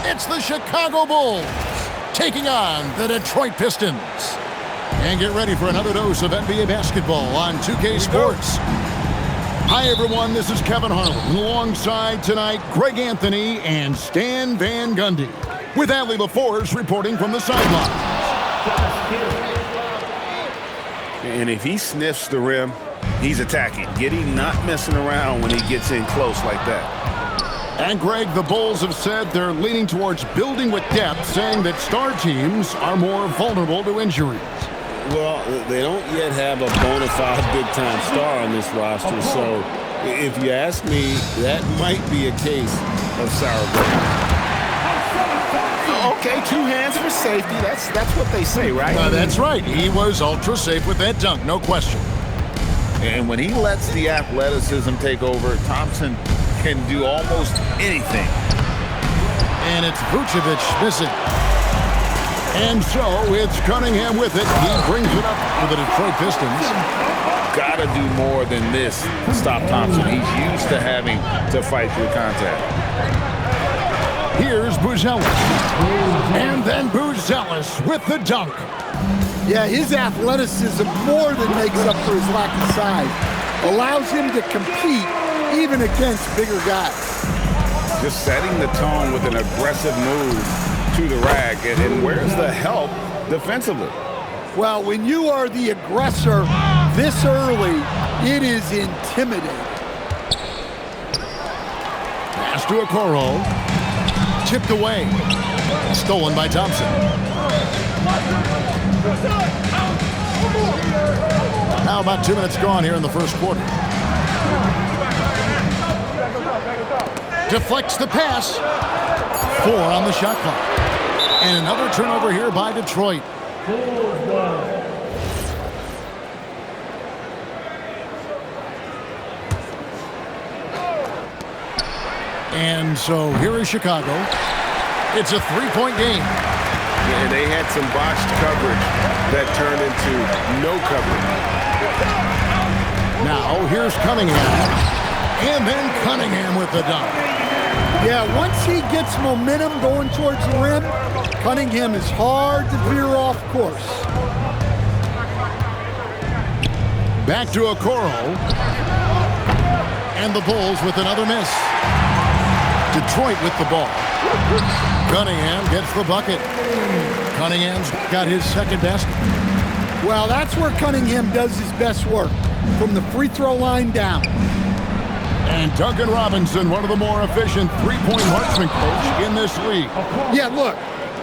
It's the Chicago Bulls taking on the Detroit Pistons. And get ready for another dose of NBA basketball on 2K Sports. Hi, everyone. This is Kevin Harlan. Alongside tonight, Greg Anthony and Stan Van Gundy. With Allie LaForce reporting from the sidelines. And if he sniffs the rim, he's attacking. Giddey not messing around when he gets in close like that. And Greg, the Bulls have said they're leaning towards building with depth, saying that star teams are more vulnerable to injuries. Well, they don't yet have a bona fide big-time star on this roster, so if you ask me, that might be a case of sour grapes. Okay, 2 hands for safety. That's what they say, right? That's right. He was ultra safe with that dunk, no question. And when he lets the athleticism take over, Thompson can do almost anything. And it's Vucevic missing. And so it's Cunningham with it. He brings it up for the Detroit Pistons. Got to do more than this to stop Thompson. He's used to having to fight through contact. Here's Buzelis. And then Buzelis with the dunk. Yeah, his athleticism more than makes up for his lack of size. Allows him to compete even against bigger guys. Just setting the tone with an aggressive move to the rack. And where's the help defensively? Well, when you are the aggressor this early, it is intimidating. Pass to Okoro. Tipped away. Stolen by Thompson. Now about 2 minutes gone here in the first quarter. Deflects the pass. 4 on the shot clock. And another turnover here by Detroit. And so here is Chicago. It's a 3-point game. Yeah, they had some botched coverage that turned into no coverage. Now here's Cunningham. And then Cunningham with the dunk. Yeah, once he gets momentum going towards the rim, Cunningham is hard to veer off course. Back to Okoro. And the Bulls with another miss. Detroit with the ball. Cunningham gets the bucket. Cunningham's got his second best. Well, that's where Cunningham does his best work, from the free throw line down. And Duncan Robinson, one of the more efficient three-point marksman coach in this league. Yeah, look,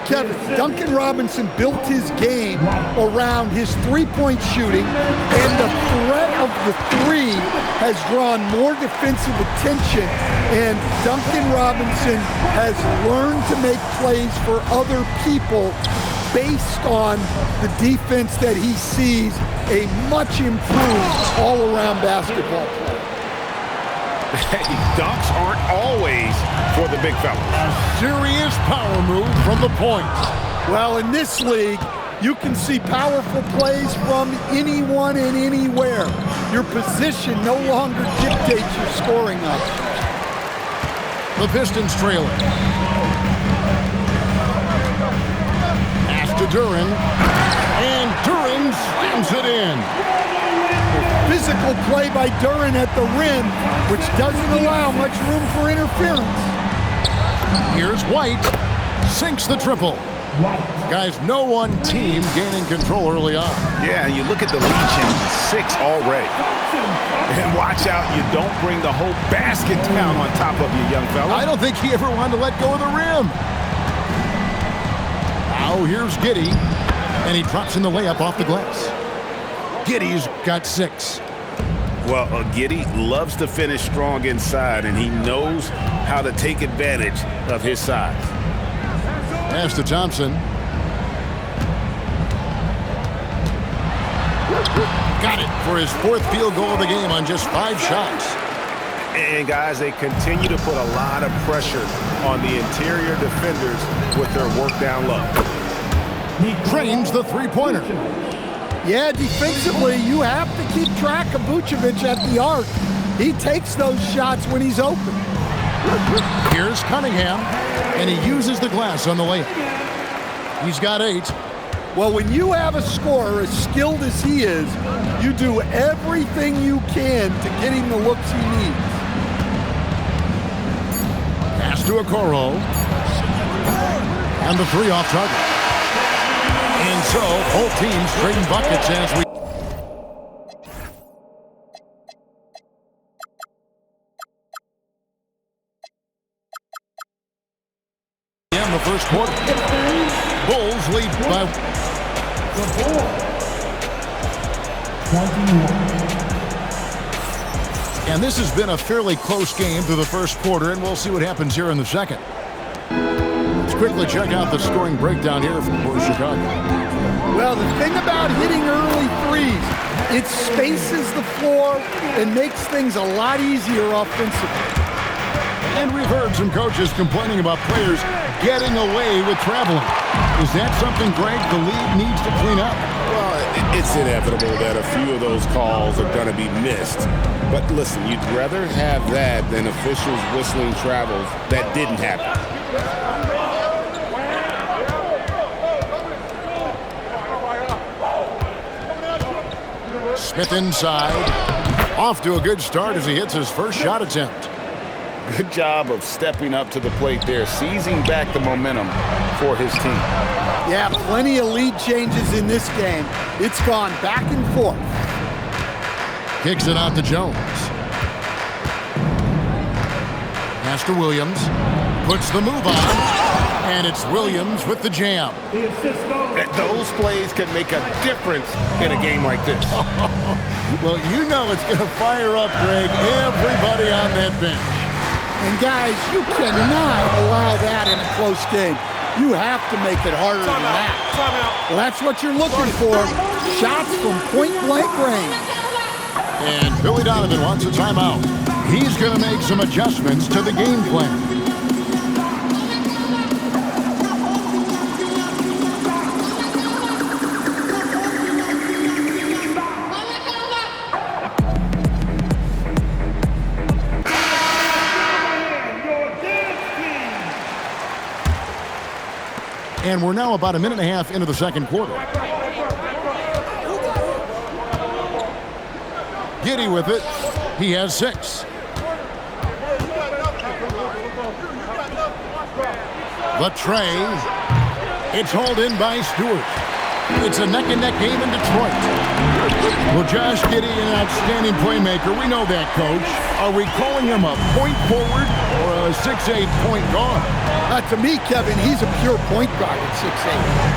Kevin, Duncan Robinson built his game around his three-point shooting, and the threat of the three has drawn more defensive attention, and Duncan Robinson has learned to make plays for other people based on the defense that he sees a much improved all-around basketball player. Hey, dunks aren't always for the big fellas. Serious power move from the point. Well, in this league, you can see powerful plays from anyone and anywhere. Your position no longer dictates your scoring options. The Pistons trailing. Pass to Duren. And Duren slams it in. Physical play by Duren at the rim, which doesn't allow much room for interference. Here's White. Sinks the triple. Guys, no one team gaining control early on. Yeah, you look at the lead change, 6 already. And watch out, you don't bring the whole basket down on top of you, young fella. I don't think he ever wanted to let go of the rim. Now here's Giddey. And he drops in the layup off the glass. Giddey's got 6. Well, Giddey loves to finish strong inside, and he knows how to take advantage of his size. Pass to Thompson. Got it for his 4th field goal of the game on just 5 shots. And, guys, they continue to put a lot of pressure on the interior defenders with their work down low. He drains the three-pointer. Yeah, defensively, you have to keep track of Vucevic at the arc. He takes those shots when he's open. Here's Cunningham, and he uses the glass on the layup. He's got 8. Well, when you have a scorer as skilled as he is, you do everything you can to get him the looks he needs. Pass to Okoro. And the 3 off target. And so, both teams trading buckets as we... in the first quarter. Bulls lead by... And this has been a fairly close game through the first quarter, and we'll see what happens here in the second. Let's quickly check out the scoring breakdown here for Chicago. Well, the thing about hitting early threes, it spaces the floor and makes things a lot easier offensively. And we've heard some coaches complaining about players getting away with traveling. Is that something, Greg, the league needs to clean up? Well, it's inevitable that a few of those calls are going to be missed. But listen, you'd rather have that than officials whistling travels that didn't happen. Smith inside. Off to a good start as he hits his first shot attempt. Good job of stepping up to the plate there, seizing back the momentum for his team. Yeah, plenty of lead changes in this game. It's gone back and forth. Kicks it out to Jones. Pass to Williams. Puts the move on. And it's Williams with the jam. Those plays can make a difference in a game like this. Well, you know it's going to fire up, Greg, everybody on that bench. And guys, you cannot allow that in a close game. You have to make it harder than that. Well, that's what you're looking for. Shots from point-blank range. And Billy Donovan wants a timeout. He's going to make some adjustments to the game plan. And we're now about a minute and a half into the second quarter. Giddey with it. He has 6. The tray. It's hauled in by Stewart. It's a neck-and-neck game in Detroit. Well, Josh Giddey, an outstanding playmaker. We know that, Coach. Are we calling him a point forward or a 6'8" point guard? To me, Kevin, he's a pure point guard at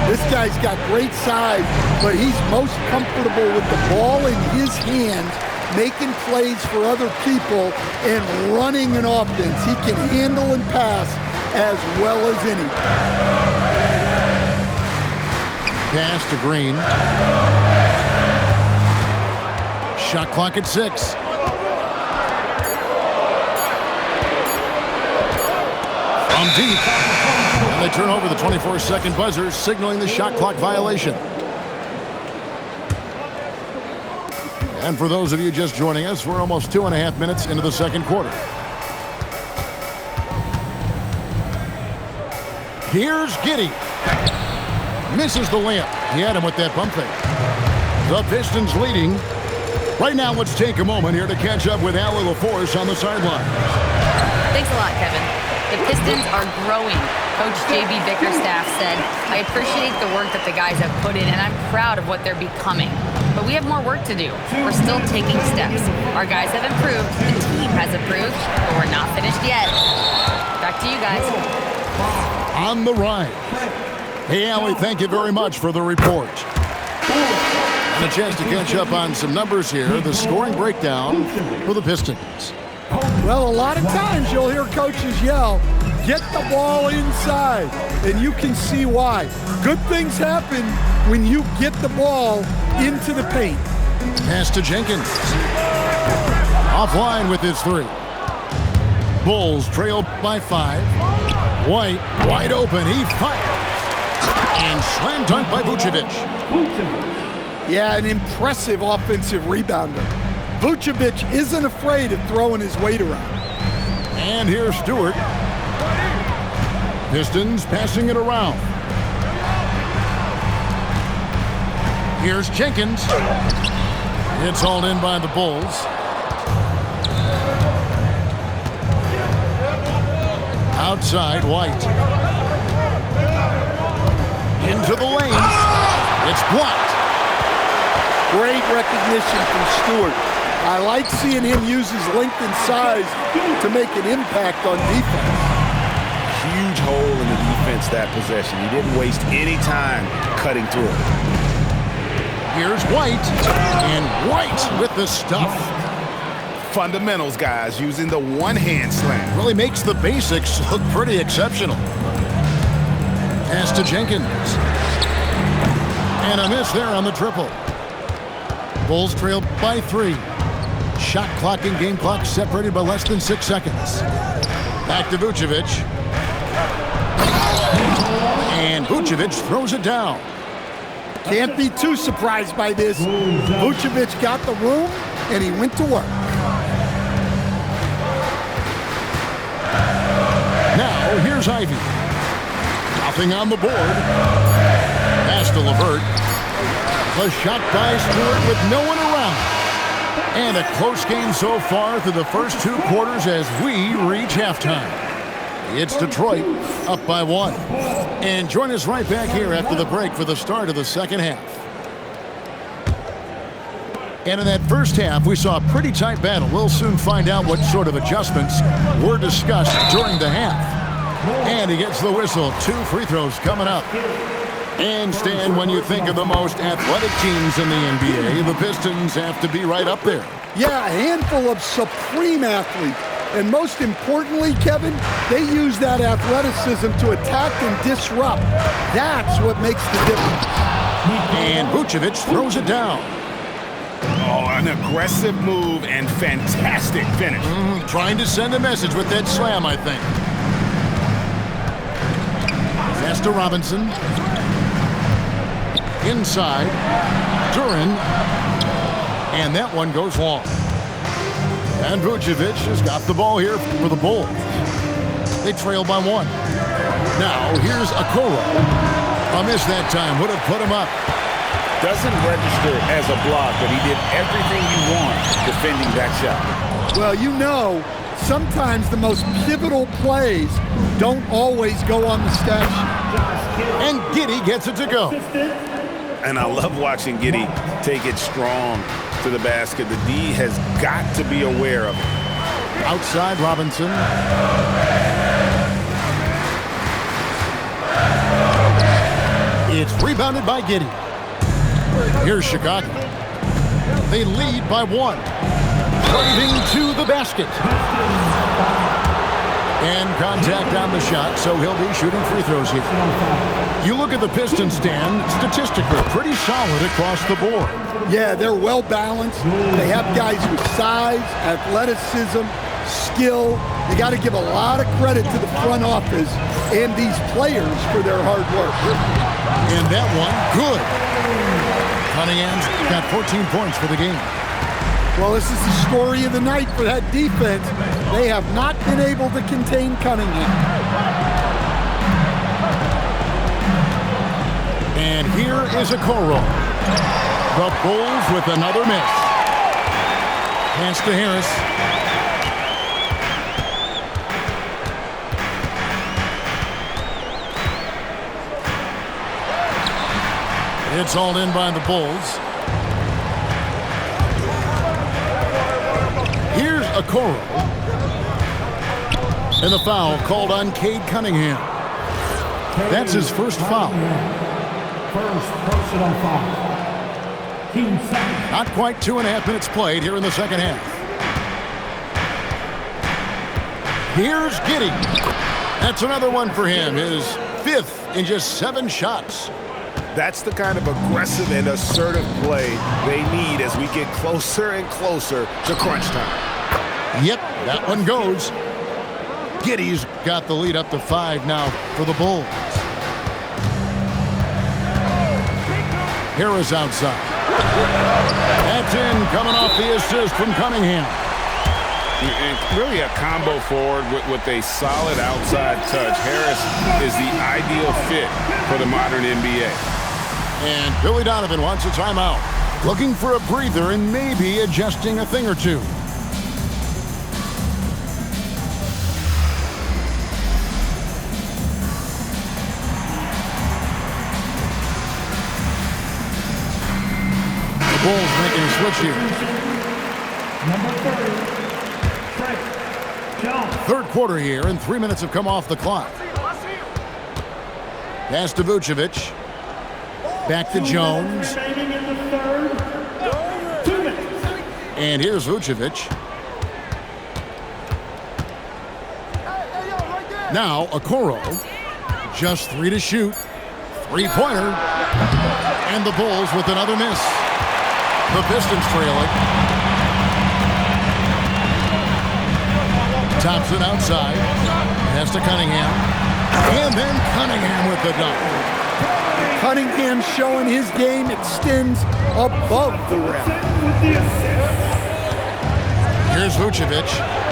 6'8". This guy's got great size, but he's most comfortable with the ball in his hands, making plays for other people and running an offense. He can handle and pass as well as any. Pass to Green. Shot clock at 6. From deep. And they turn over the 24-second buzzer, signaling the shot clock violation. And for those of you just joining us, we're almost 2.5 minutes into the second quarter. Here's Giddey. Misses the layup. He had him with that bump fake. The Pistons leading. Right now, let's take a moment here to catch up with Allie LaForce on the sideline. Thanks a lot, Kevin. The Pistons are growing. Coach J.B. Bickerstaff said, I appreciate the work that the guys have put in, and I'm proud of what they're becoming. But we have more work to do. We're still taking steps. Our guys have improved. The team has improved, but we're not finished yet. Back to you guys. On the right. Hey, Allie, thank you very much for the report. And a chance to catch up on some numbers here. The scoring breakdown for the Pistons. Well, a lot of times you'll hear coaches yell, get the ball inside, and you can see why. Good things happen when you get the ball into the paint. Pass to Jenkins. Offline with his 3. Bulls trail by 5. White, wide open, he fires. And slam dunk by Vucevic. Yeah, an impressive offensive rebounder. Vucevic isn't afraid of throwing his weight around. And here's Stewart. Pistons passing it around. Here's Jenkins. It's hauled in by the Bulls. Outside, White. Into the lane. It's blocked. Great recognition from Stewart. I like seeing him use his length and size to make an impact on defense. Huge hole in the defense that possession. He didn't waste any time cutting through it. Here's White. And White with the stuff. Fundamentals, guys, using the one-hand slam. Really makes the basics look pretty exceptional. Pass to Jenkins. And a miss there on the triple. Bulls trail by 3. Shot clock and game clock separated by less than 6 seconds. Back to Vucevic. And Vucevic throws it down. Can't be too surprised by this. Vucevic got the room, and he went to work. Now, here's Ivy. Nothing on the board. Pass to LeVert. The shot by Stewart with no one around. And a close game so far through the first 2 quarters as we reach halftime. It's Detroit up by 1. And join us right back here after the break for the start of the second half. And in that first half, we saw a pretty tight battle. We'll soon find out what sort of adjustments were discussed during the half. And he gets the whistle. 2 free throws coming up. And Stan, when you think of the most athletic teams in the NBA, the Pistons have to be right up there. Yeah, a handful of supreme athletes. And most importantly, Kevin, they use that athleticism to attack and disrupt. That's what makes the difference. And Vucevic throws it down. Oh, an aggressive move and fantastic finish. Trying to send a message with that slam, I think. Pass to Robinson. Inside. Duren. And that one goes long. And Vucevic has got the ball here for the Bulls. They trail by 1. Now, here's Okoro. A miss that time would have put him up. Doesn't register as a block, but he did everything you want defending that shot. Well, you know, sometimes the most pivotal plays don't always go on the stat sheet. And Giddey gets it to go. And I love watching Giddey take it strong to the basket. The D has got to be aware of it. Outside Robinson. It's rebounded by Giddey. Here's Chicago. They lead by 1. Driving to the basket. And contact on the shot, so he'll be shooting free throws here. You look at the Pistons, Stan, statistically pretty solid across the board. Yeah, they're well balanced. They have guys with size, athleticism, skill. You got to give a lot of credit to the front office and these players for their hard work. And that one, good. Cunningham's got 14 points for the game. Well, this is the story of the night for that defense. They have not been able to contain Cunningham. And here is Okoro. The Bulls with another miss. Pass to Harris. It's hauled in by the Bulls. Here's Okoro. And the foul called on Cade Cunningham. That's his first foul. First personal foul. Team second. Not quite 2.5 minutes played here in the second half. Here's Giddey. That's another one for him. His 5th in just 7 shots. That's the kind of aggressive and assertive play they need as we get closer and closer to crunch time. Yep, that one goes. Giddey's got the lead up to 5 now for the Bulls. Harris outside. That's in, coming off the assist from Cunningham. And really a combo forward with a solid outside touch. Harris is the ideal fit for the modern NBA. And Billy Donovan wants a timeout. Looking for a breather and maybe adjusting a thing or two. The Bulls making a switch here. Number 30, Trey Jones. Third quarter here, and 3 minutes have come off the clock. Pass to Vucevic. Back to Jones. Remaining in the third. 2 minutes. And here's Vucevic. Now, Okoro. Just 3 to shoot. Three-pointer. And the Bulls with another miss. The Pistons trailing. Thompson outside. Pass to Cunningham. And then Cunningham with the dunk. Cunningham showing his game extends above the rim. Here's Vucevic,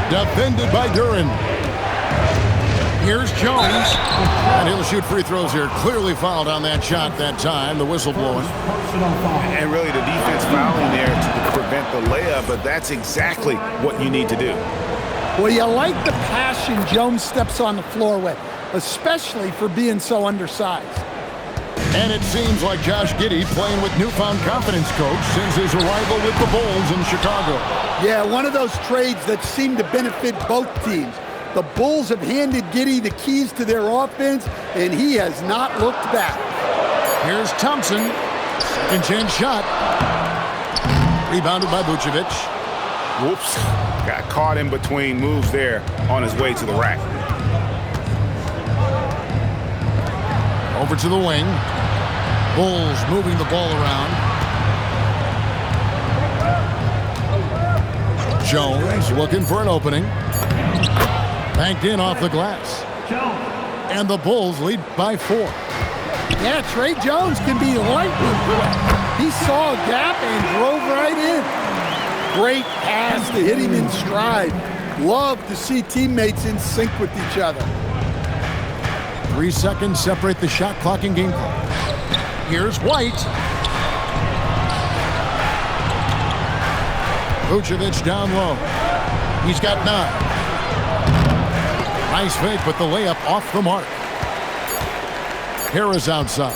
defended by Duren. Here's Jones, and he'll shoot free throws here. Clearly fouled on that shot that time, the whistle blowing. And really the defense fouling there to prevent the layup, but that's exactly what you need to do. Well, you like the passion Jones steps on the floor with, especially for being so undersized. And it seems like Josh Giddey playing with newfound confidence, coach, since his arrival with the Bulls in Chicago. Yeah, one of those trades that seem to benefit both teams. The Bulls have handed Giddey the keys to their offense, and he has not looked back. Here's Thompson. Second chance shot. Rebounded by Vucevic. Whoops. Got caught in between moves there on his way to the rack. Over to the wing. Bulls moving the ball around. Jones looking for an opening. Banked in off the glass. And the Bulls lead by 4. Yeah, Trey Jones can be lightning quick. He saw a gap and drove right in. Great pass to hit him in stride. Love to see teammates in sync with each other. 3 seconds separate the shot clock and game clock. Here's White. Vucevic down low. He's got 9. Nice fake, but the layup off the mark. Harris outside.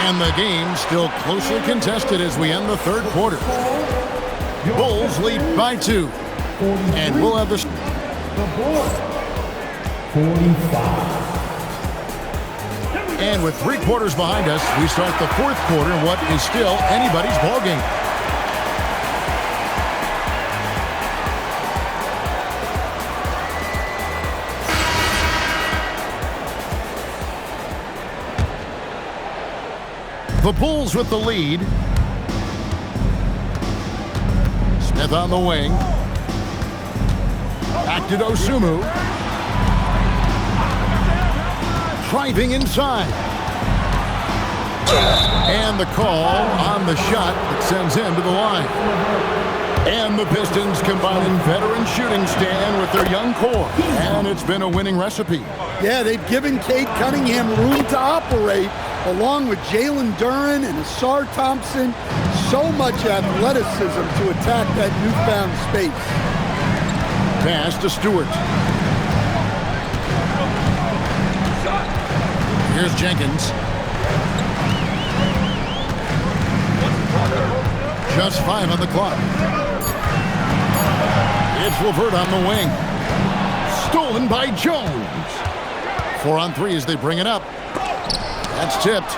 And the game still closely contested as we end the third quarter. Bulls lead by 2. And we'll have the 45. And with 3 quarters behind us, we start the fourth quarter in what is still anybody's ballgame. The Bulls with the lead. Smith on the wing. Back to Dosunmu. Driving inside. And the call on the shot that sends him to the line. And the Pistons combining veteran shooting stand with their young core. And it's been a winning recipe. Yeah, they've given Cade Cunningham room to operate, along with Jalen Duren and Ausar Thompson. So much athleticism to attack that newfound space. Pass to Stewart. Here's Jenkins. Just 5 on the clock. It's LeVert on the wing. Stolen by Jones. 4 on 3 as they bring it up. That's tipped,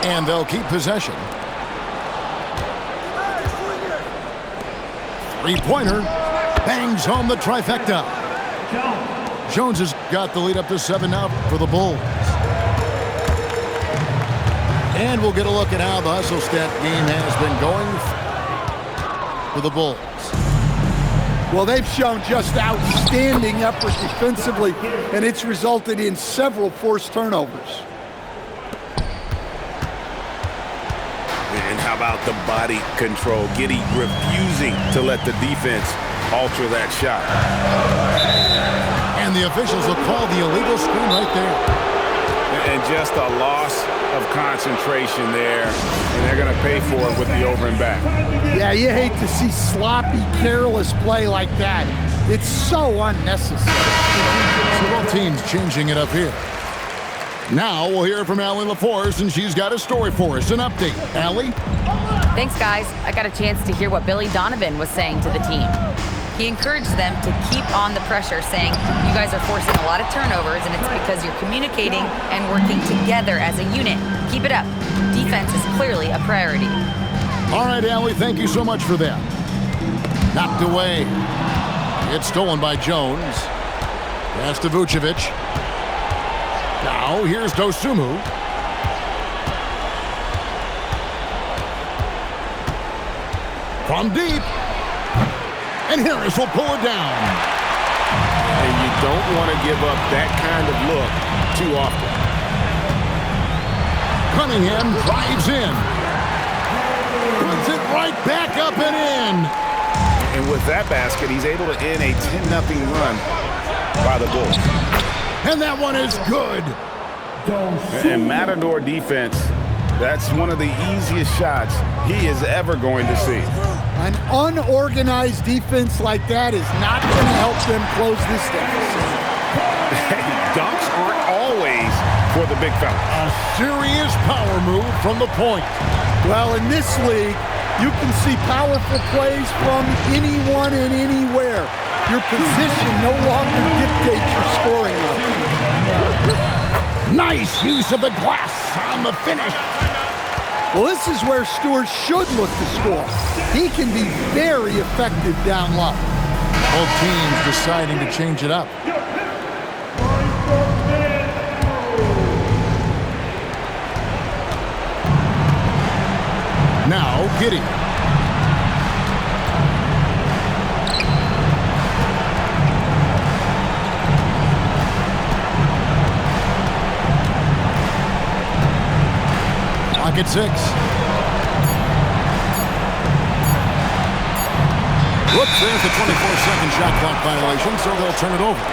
and they'll keep possession. Three-pointer. Bangs home the trifecta. Jones has got the lead up to 7 now for the Bulls. And we'll get a look at how the hustle stat game has been going for the Bulls. Well, they've shown just outstanding effort defensively, and it's resulted in several forced turnovers. And How about the body control? Giddey refusing to let the defense alter that shot. And the officials will call the illegal screen right there. And just a loss of concentration there, and they're going to pay for it with the over and back. Yeah, you hate to see sloppy, careless play like that. It's so unnecessary. So both teams changing it up here. Now we'll hear from Allie LaForce, and she's got a story for us. An update. Allie? Thanks, guys. I got a chance to hear what Billy Donovan was saying to the team. He encouraged them to keep on the pressure, saying, you guys are forcing a lot of turnovers, and it's because you're communicating and working together as a unit. Keep it up. Defense is clearly a priority. All right, Allie, thank you so much for that. Knocked away. It's stolen by Jones. Pass to Vucevic. Now, here's Dosunmu. From deep. And Harris will pull it down. And you don't want to give up that kind of look too often. Cunningham drives in. Puts it right back up and in. And with that basket, he's able to end a 10-0 run by the Bulls. And that one is good. And Matador defense, that's one of the easiest shots he is ever going to see. An unorganized defense like that is not going to help them close this deficit. Dunks aren't always for the big fella. A serious power move from the point. Well, in this league, you can see powerful plays from anyone and anywhere. Your position no longer dictates your scoring level. Nice use of the glass on the finish. Well, this is where Stewart should look to score. He can be very effective down low. Both teams deciding to change it up. Now, Giddey. Clock at 6. Whoops, there's the 24-second shot clock violation, so they'll turn it over.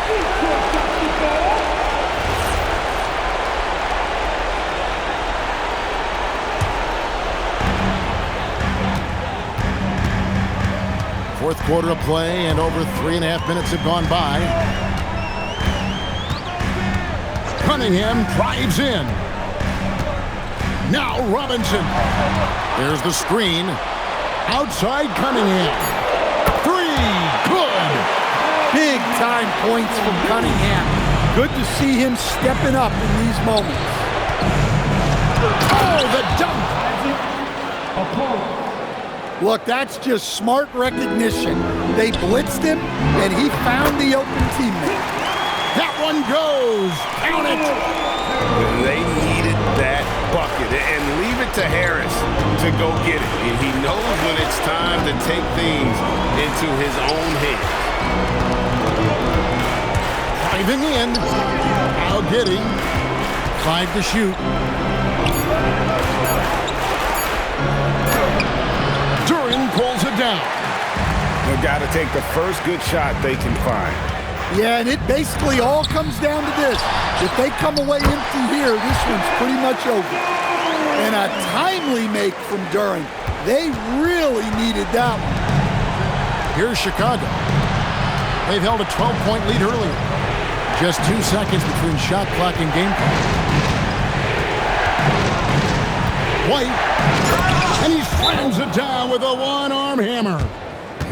Fourth quarter of play, and over 3.5 minutes have gone by. Cunningham drives in. Now Robinson. There's the screen. Outside Cunningham. Three. Good. Big time points from Cunningham. Good to see him stepping up in these moments. Oh, the dunk. Look, that's just smart recognition. They blitzed him, and he found the open teammate. That one goes. Count it. They needed that bucket, and leave it to Harris to go get it. And he knows when it's time to take things into his own hands. Driving in. Now Giddey. 5 to shoot. Duren pulls it down. They've got to take the first good shot they can find. Yeah, and it basically all comes down to this. If they come away empty here, this one's pretty much over. And a timely make from Duren. They really needed that one. Here's Chicago. They've held a 12-point lead earlier. Just 2 seconds between shot clock and game clock. White. And he slams it down with a one-arm hammer.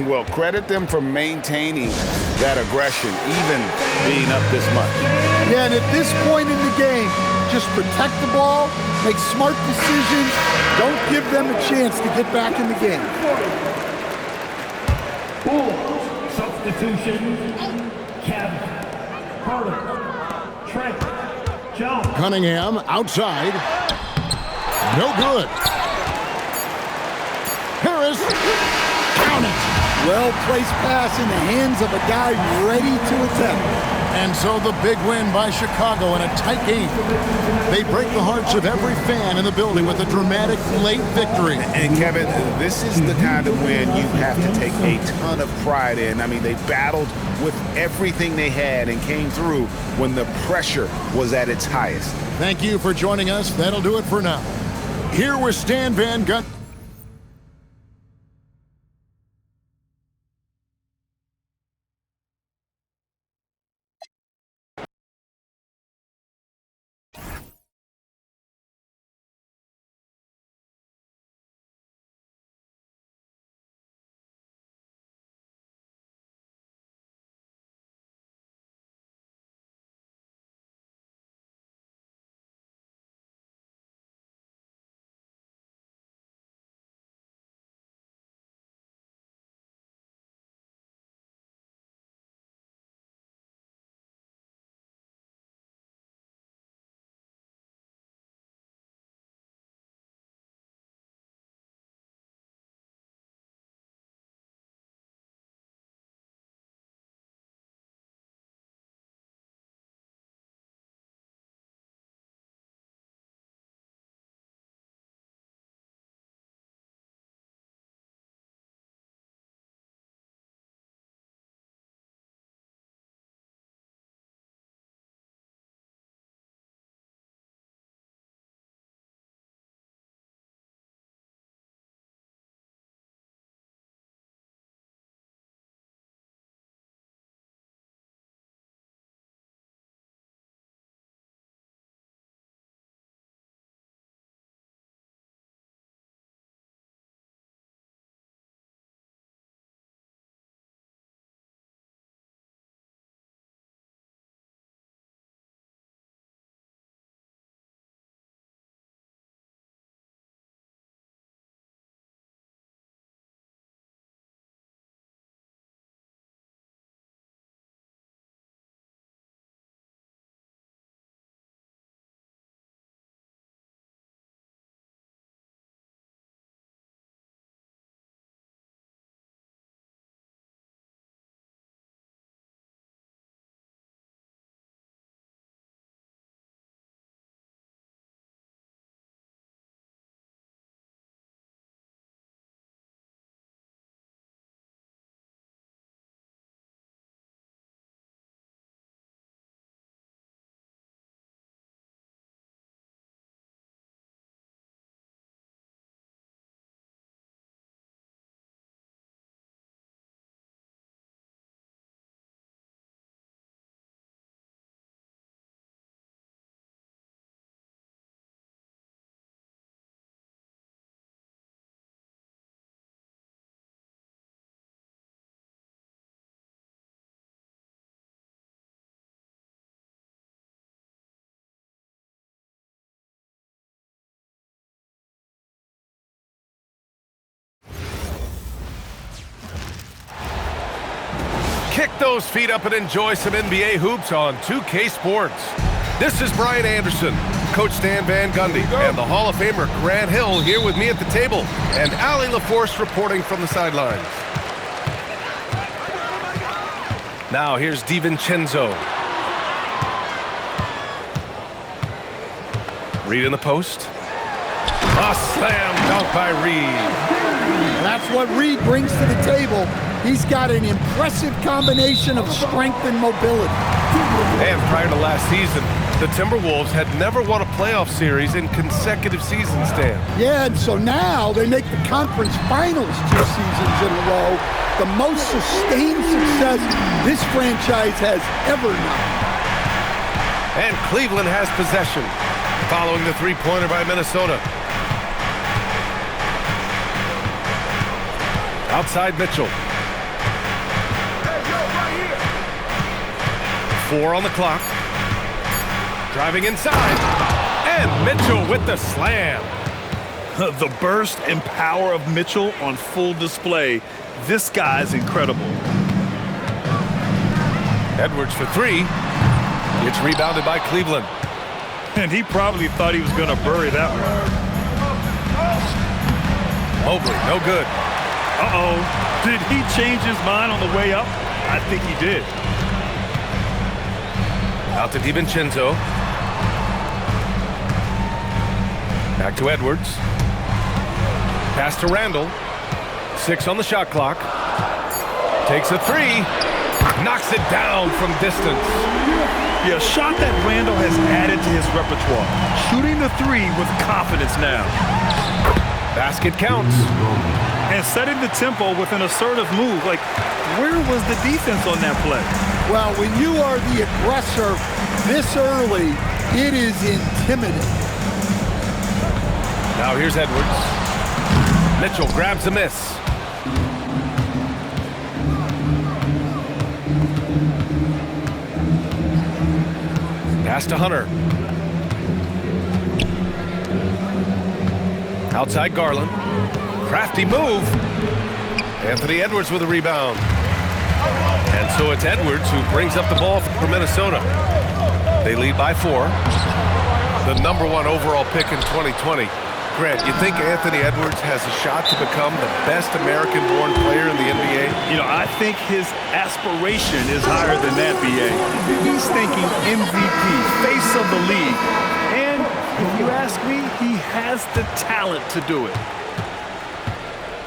Well, credit them for maintaining that aggression, even being up this much. Yeah, and at this point in the game, just protect the ball, make smart decisions, don't give them a chance to get back in the game. Bulls, substitution, Kevin, Carter, Trent, Jones. Cunningham outside. No good. Harris. Count it. Well-placed pass in the hands of a guy ready to attempt. And so the big win by Chicago in a tight game. They break the hearts of every fan in the building with a dramatic late victory. And Kevin, this is the kind of win you have to take a ton of pride in. I mean, they battled with everything they had and came through when the pressure was at its highest. Thank you for joining us. That'll do it for now. Here was Stan Van Gundy. Kick those feet up and enjoy some NBA hoops on 2K Sports. This is Brian Anderson, Coach Stan Van Gundy, and the Hall of Famer Grant Hill here with me at the table, and Allie LaForce reporting from the sidelines. Now here's DiVincenzo. Reed in the post. A slam dunk by Reed. That's what Reed brings to the table. He's got an impressive combination of strength and mobility. And prior to last season, the Timberwolves had never won a playoff series in consecutive seasons, Stan. Yeah, and so now they make the conference finals 2 seasons in a row. The most sustained success this franchise has ever known. And Cleveland has possession, following the three-pointer by Minnesota. Outside Mitchell. 4 on the clock. Driving inside. And Mitchell with the slam. The burst and power of Mitchell on full display. This guy's incredible. Edwards for 3. It's rebounded by Cleveland. And he probably thought he was going to bury that one. Mobley, no good. Uh-oh. Did he change his mind on the way up? I think he did. Out to DiVincenzo. Back to Edwards. Pass to Randall. 6 on the shot clock. Takes a 3. Knocks it down from distance. Yeah, a shot that Randall has added to his repertoire. Shooting the 3 with confidence now. Basket counts. And setting the tempo with an assertive move. Like, where was the defense on that play? Well, when you are the aggressor this early, it is intimidating. Now here's Edwards. Mitchell grabs a miss. Pass to Hunter. Outside Garland. Crafty move. Anthony Edwards with a rebound. And so it's Edwards who brings up the ball for Minnesota. They lead by 4. The #1 overall pick in 2020. Grant, you think Anthony Edwards has a shot to become the best American-born player in the NBA? You know, I think his aspiration is higher than that, BA. He's thinking MVP, face of the league. And if you ask me, he has the talent to do it.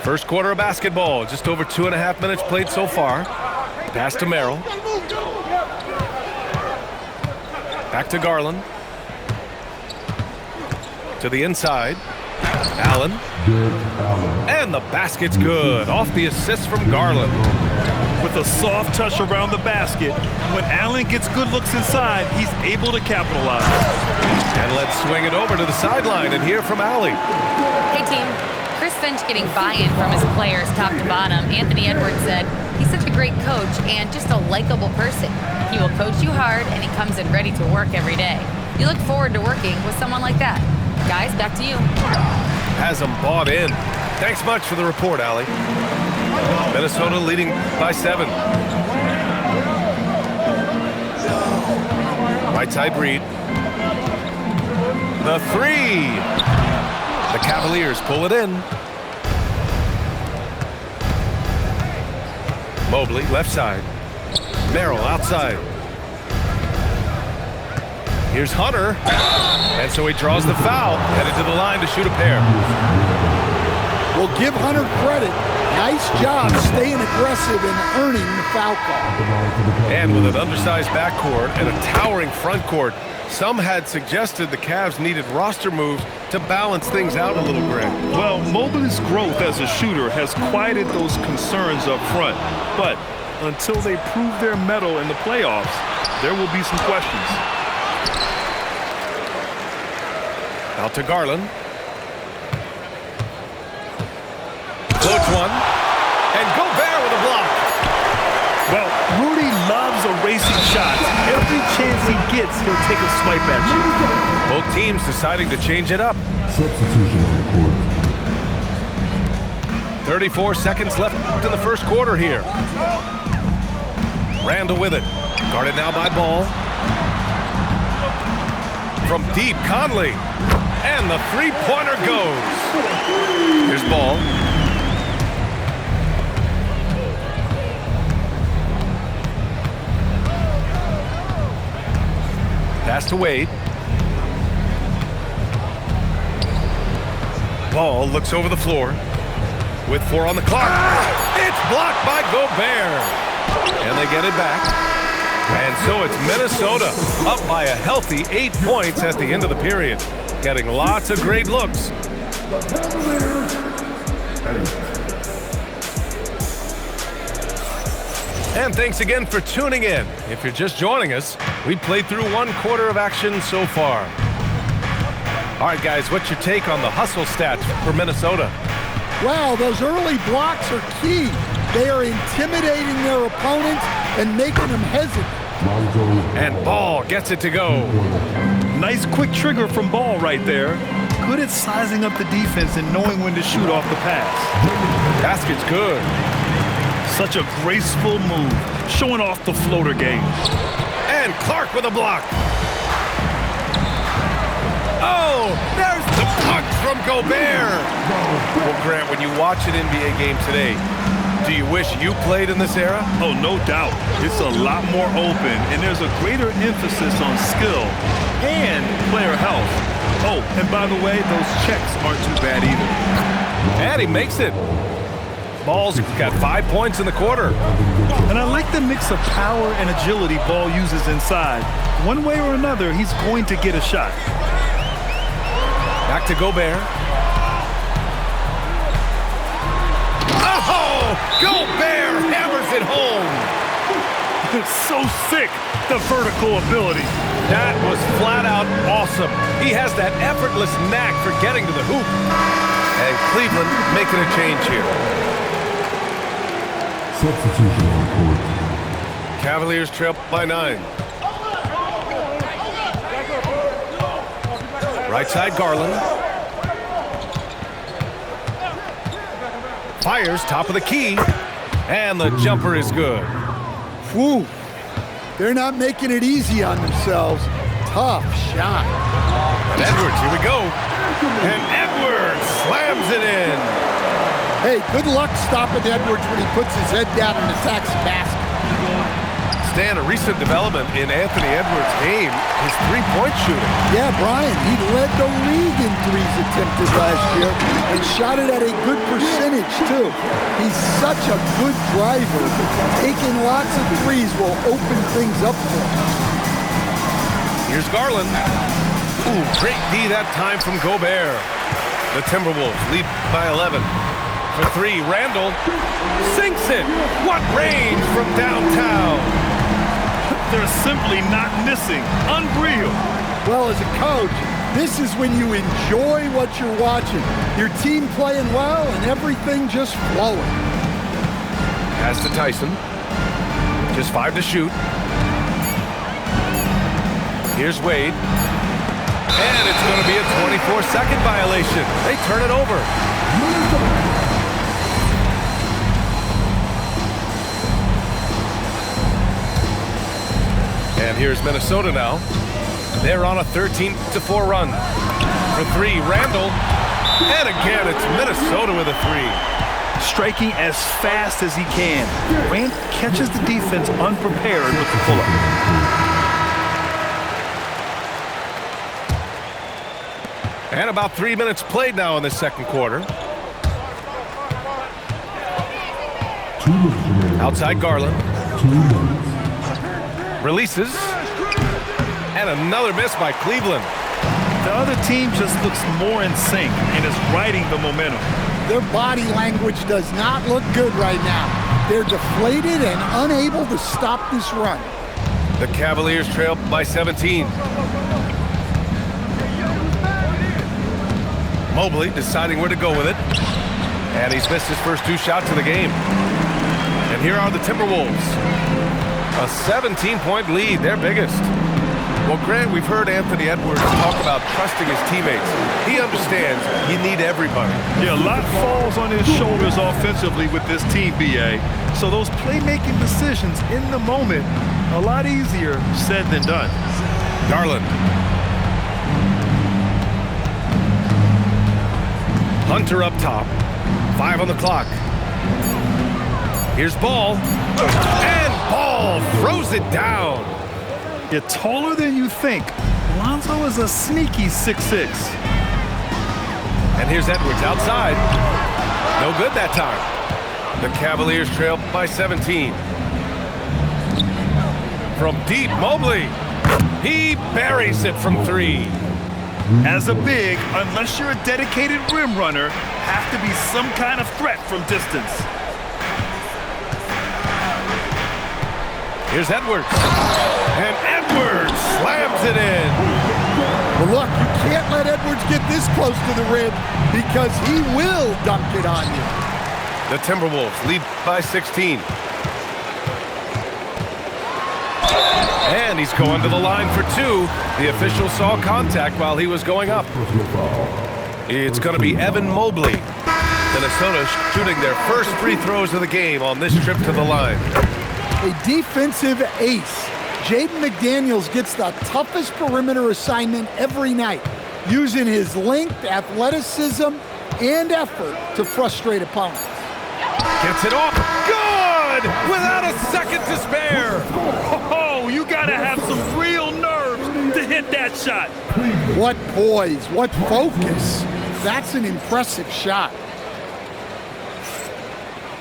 First quarter of basketball, just over 2.5 minutes played so far. Pass to Merrill. Back to Garland. To the inside. Allen. And the basket's good. Off the assist from Garland. With a soft touch around the basket, when Allen gets good looks inside, he's able to capitalize. And let's swing it over to the sideline and hear from Allie. Hey, team. Chris Finch getting buy-in from his players top to bottom. Anthony Edwards said, he's such a great coach and just a likable person. He will coach you hard, and he comes in ready to work every day. You look forward to working with someone like that. Guys, back to you. Has them bought in. Thanks much for the report, Allie. Minnesota leading by 7. Right side Reed. The 3. The Cavaliers pull it in. Mobley, left side. Merrill, outside. Here's Hunter. And so he draws the foul, headed to the line to shoot a pair. Well, give Hunter credit. Nice job staying aggressive and earning the foul call. And with an undersized backcourt and a towering front court, some had suggested the Cavs needed roster moves to balance things out a little, Grant. Well, Mobley's growth as a shooter has quieted those concerns up front. But until they prove their mettle in the playoffs, there will be some questions. Out to Garland. Floats one. And Gobert with a block. Well, Rudy loves erasing shots. Every chance he gets, he'll take a swipe at you. Both teams deciding to change it up. Substitution on the court. 34 seconds left in the first quarter here. Randall with it. Guarded now by Ball. From deep, Conley. And the three-pointer goes. Here's Ball. Pass to Wade. Ball looks over the floor. With 4 on the clock. It's blocked by Gobert. And they get it back. And so it's Minnesota up by a healthy 8 points at the end of the period. Getting lots of great looks. And thanks again for tuning in. If you're just joining us, we played through 1 quarter of action so far. All right, guys, what's your take on the hustle stats for Minnesota? Wow, those early blocks are key. They are intimidating their opponents and making them hesitant. And Ball gets it to go. Nice quick trigger from Ball right there. Good at sizing up the defense and knowing when to shoot off the pass. Basket's good. Such a graceful move, showing off the floater game. And Clark with a block. Oh, there's the puck from Gobert. Well, Grant, when you watch an NBA game today, do Do you wish you played in this era? Oh, no doubt. It's a lot more open, and there's a greater emphasis on skill and player health. Oh, and by the way, those checks aren't too bad either. And he makes it. Ball's got 5 points in the quarter. And I like the mix of power and agility Ball uses inside. One way or another, he's going to get a shot. Back to Gobert. Oh! Gobert hammers it home. It's so sick, the vertical ability. That was flat out awesome. He has that effortless knack for getting to the hoop. And Cleveland making a change here. Substitution on court. Cavaliers trail by 9. Right side, Garland. Fires top of the key. And the jumper is good. Whew. They're not making it easy on themselves. Tough shot. And Edwards, here we go. And Edwards slams it in. Hey, good luck stopping Edwards when he puts his head down and attacks the basket. Stan, a recent development in Anthony Edwards' game, his three-point shooting. Yeah, Brian, he led the league in threes attempted last year and shot it at a good percentage, too. He's such a good driver. Taking lots of threes will open things up for him. Here's Garland. Ooh, great D that time from Gobert. The Timberwolves lead by 11. For 3, Randall sinks it. What range from downtown. They're simply not missing. Unreal. Well, as a coach, this is when you enjoy what you're watching. Your team playing well and everything just flowing. Pass to Tyson. Just 5 to shoot. Here's Wade. And it's going to be a 24-second violation. They turn it over. And here's Minnesota now. They're on a 13-4 run. For 3, Randall. And again, it's Minnesota with a 3. Striking as fast as he can. Grant catches the defense unprepared with the pull-up. And about 3 minutes played now in the second quarter. Outside Garland. Releases. And another miss by Cleveland. The other team just looks more in sync and is riding the momentum. Their body language does not look good right now. They're deflated and unable to stop this run. The Cavaliers trail by 17. Mobley deciding where to go with it. And he's missed his first 2 shots of the game. And here are the Timberwolves. A 17-point lead, their biggest. Well, Grant, we've heard Anthony Edwards talk about trusting his teammates. He understands you need everybody. Yeah, a lot falls on his shoulders offensively with this team, BA. So those playmaking decisions in the moment, a lot easier said than done. Garland. Hunter up top. 5 on the clock. Here's Ball. And Ball throws it down. You're taller than you think. Lonzo is a sneaky 6'6". And here's Edwards outside. No good that time. The Cavaliers trail by 17. From deep, Mobley. He buries it from 3. As a big, unless you're a dedicated rim runner, have to be some kind of threat from distance. Here's Edwards. And Edwards slams it in. Well, look, you can't let Edwards get this close to the rim because he will dunk it on you. The Timberwolves lead by 16. And he's going to the line for 2. The official saw contact while he was going up. It's going to be Evan Mobley. Minnesota shooting their first free throws of the game on this trip to the line. A defensive ace. Jaden McDaniels gets the toughest perimeter assignment every night, using his length, athleticism, and effort to frustrate opponents. Gets it off. Good! Without a second to spare. Oh, you gotta have some real nerves to hit that shot. What poise, what focus. That's an impressive shot.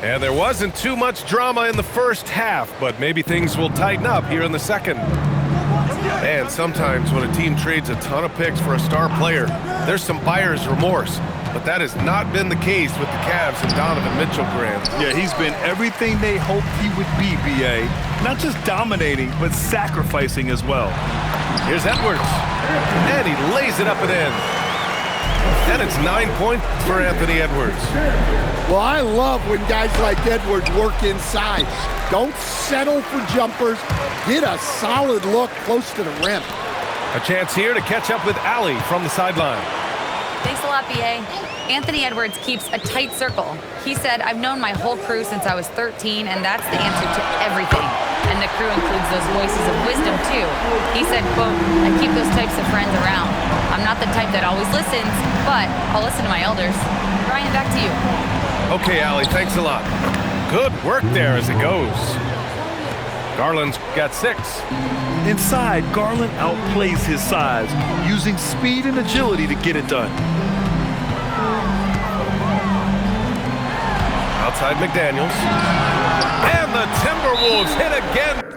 And there wasn't too much drama in the first half, but maybe things will tighten up here in the second. And sometimes when a team trades a ton of picks for a star player, there's some buyer's remorse. But that has not been the case with the Cavs and Donovan Mitchell, Graham. Yeah, he's been everything they hoped he would be, B.A. Not just dominating, but sacrificing as well. Here's Edwards. And he lays it up and in. And it's 9 points for Anthony Edwards. Well, I love when guys like Edwards work inside. Don't settle for jumpers. Get a solid look close to the rim. A chance here to catch up with Allie from the sideline. Thanks a lot, B.A. Anthony Edwards keeps a tight circle. He said, I've known my whole crew since I was 13, and that's the answer to everything. And the crew includes those voices of wisdom, too. He said, quote, I keep those types of friends around. I'm not the type that always listens, but I'll listen to my elders. Brian, back to you. Okay, Allie, thanks a lot. Good work there as it goes. Garland's got 6. Inside, Garland outplays his size, using speed and agility to get it done. Outside McDaniels. And the Timberwolves hit again.